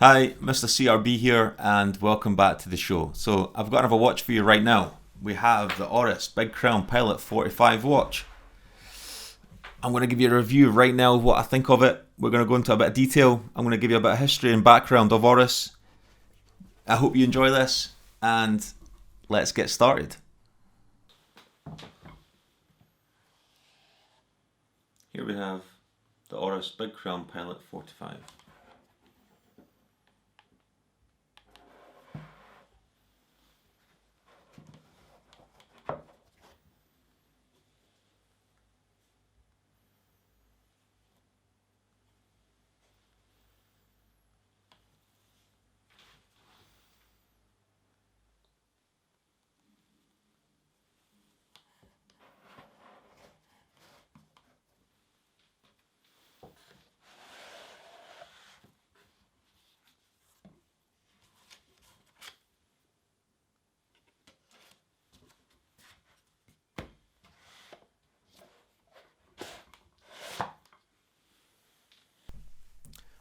Hi, Mr. CRB here, and welcome back to the show. So I've got another watch for you right now. We have the Oris Big Crown Pilot 45 watch. I'm going to give you a review right now of what I think of it. We're going to go into a bit of detail. I'm going to give you a bit of history and background of Oris. I hope you enjoy this, and let's get started. Here we have the Oris Big Crown Pilot 45.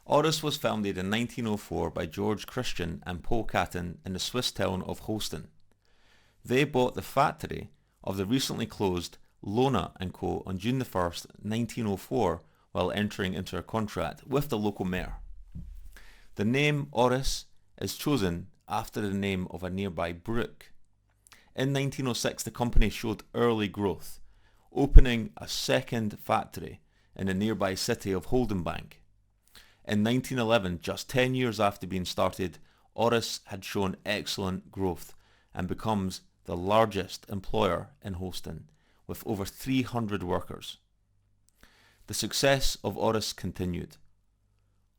Oris was founded in 1904 by George Christian and Paul Catton in the Swiss town of Holsten. They bought the factory of the recently closed Lona & Co. on June 1st, 1904 while entering into a contract with the local mayor. The name Oris is chosen after the name of a nearby brook. In 1906 the company showed early growth, opening a second factory in the nearby city of Holdenbank. In 1911, just 10 years after being started, Oris had shown excellent growth and becomes the largest employer in Holsten, with over 300 workers. The success of Oris continued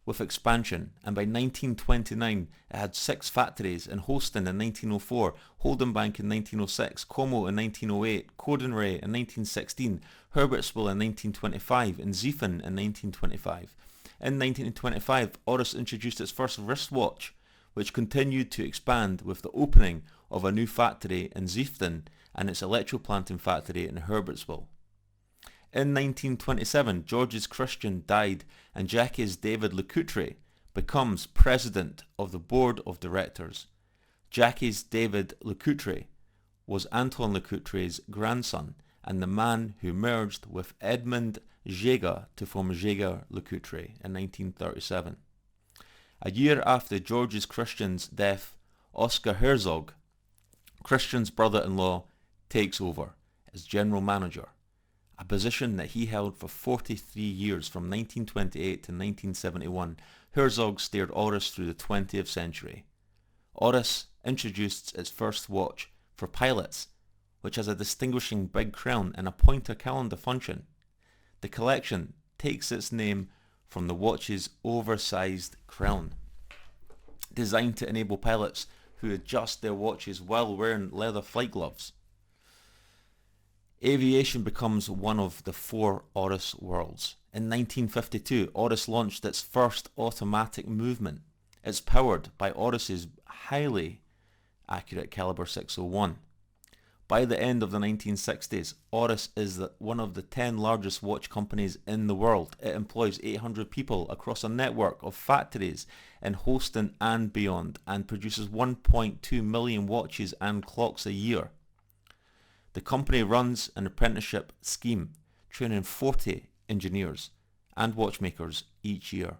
with expansion, and by 1929 it had 6 factories in Holsten in 1904, Holdenbank in 1906, Como in 1908, Codenray in 1916, Herbertsville in 1925, and Ziefen in 1925. In 1925, Oris introduced its first wristwatch, which continued to expand with the opening of a new factory in Zieften and its electroplanting factory in Herbertsville. In 1927, Georges Christian died and Jacques David Lecoutre becomes president of the board of directors. Jacques David Lecoutre was Anton Lecoutre's grandson and the man who merged with Edmond Jaeger to form Jaeger-LeCoultre in 1937. A year after Georges Christian's death, Oscar Herzog, Christian's brother-in-law, takes over as general manager, a position that he held for 43 years from 1928 to 1971. Herzog steered Oris through the 20th century. Oris introduced its first watch for pilots, which has a distinguishing big crown and a pointer calendar function. The collection takes its name from the watch's oversized crown, designed to enable pilots who adjust their watches while wearing leather flight gloves. Aviation becomes one of the 4 Oris worlds. In 1952, Oris launched its first automatic movement. It's powered by Oris's highly accurate caliber 601. By the end of the 1960s, Oris is one of the 10 largest watch companies in the world. It employs 800 people across a network of factories in Holsten and beyond, and produces 1.2 million watches and clocks a year. The company runs an apprenticeship scheme, training 40 engineers and watchmakers each year.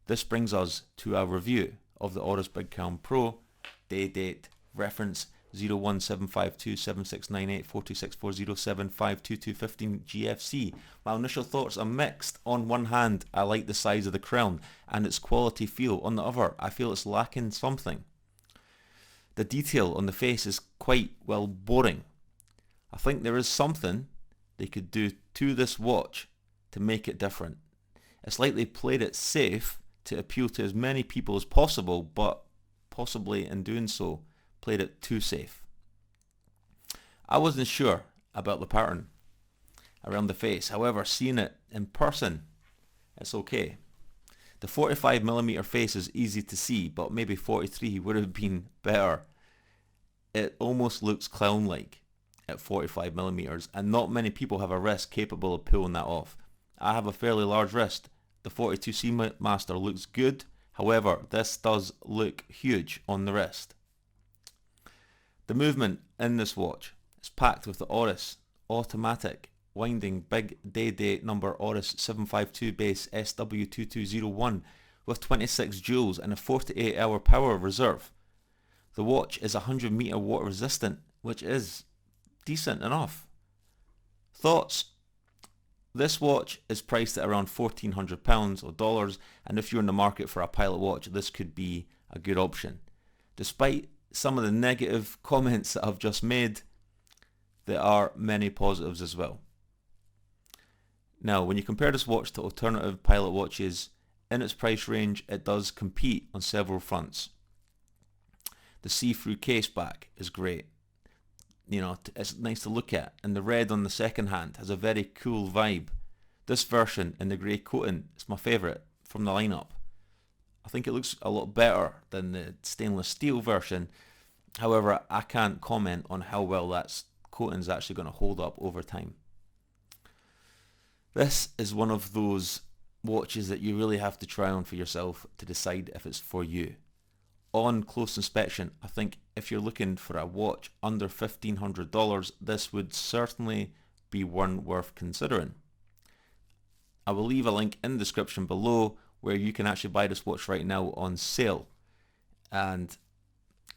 This brings us to our review of the Oris Big Crown Pro, day date, reference 017527698426407522215 GFC. My initial thoughts are mixed. On one hand, I like the size of the crown and its quality feel. On the other, I feel it's lacking something. The detail on the face is quite, well, boring. I think there is something they could do to this watch to make it different. It's like they played it safe to appeal to as many people as possible, but possibly in doing so played it too safe. I wasn't sure about the pattern around the face. However, seeing it in person, it's okay. The 45mm face is easy to see, but maybe 43 would have been better. It almost looks clown-like at 45mm, and not many people have a wrist capable of pulling that off. I have a fairly large wrist. The 42 Seamaster looks good, However, this does look huge on the wrist. The movement in this watch is packed with the Oris automatic winding big day date number Oris 752 base SW2201 with 26 joules and a 48 hour power reserve. The watch is 100 meter water resistant, which is decent enough. Thoughts? This watch is priced at around £1,400 or dollars, and if you're in the market for a pilot watch, this could be a good option. Despite some of the negative comments that I've just made, there are many positives as well. Now, when you compare this watch to alternative pilot watches, in its price range, it does compete on several fronts. The see-through case back is great. You know, it's nice to look at, and the red on the second hand has a very cool vibe. This version in the grey coating is my favourite from the lineup. I think it looks a lot better than the stainless steel version. However, I can't comment on how well that coating is actually going to hold up over time. This is one of those watches that you really have to try on for yourself to decide if it's for you. On close inspection, I think if you're looking for a watch under $1,500, this would certainly be one worth considering. I will leave a link in the description below where you can actually buy this watch right now on sale. And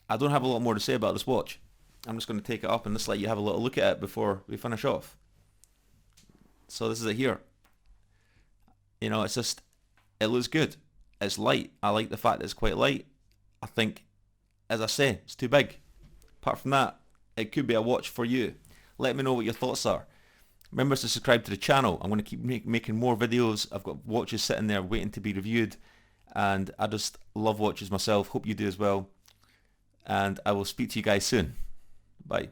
I don't have a lot more to say about this watch. I'm just going to take it up and just let you have a little look at it before we finish off. So this is it here. You know, it looks good. It's light. I like the fact that it's quite light. I think, as I say, it's too big. Apart from that, it could be a watch for you. Let me know what your thoughts are. Remember to subscribe to the channel. I'm going to keep making more videos. I've got watches sitting there waiting to be reviewed. And I just love watches myself. Hope you do as well. And I will speak to you guys soon. Bye.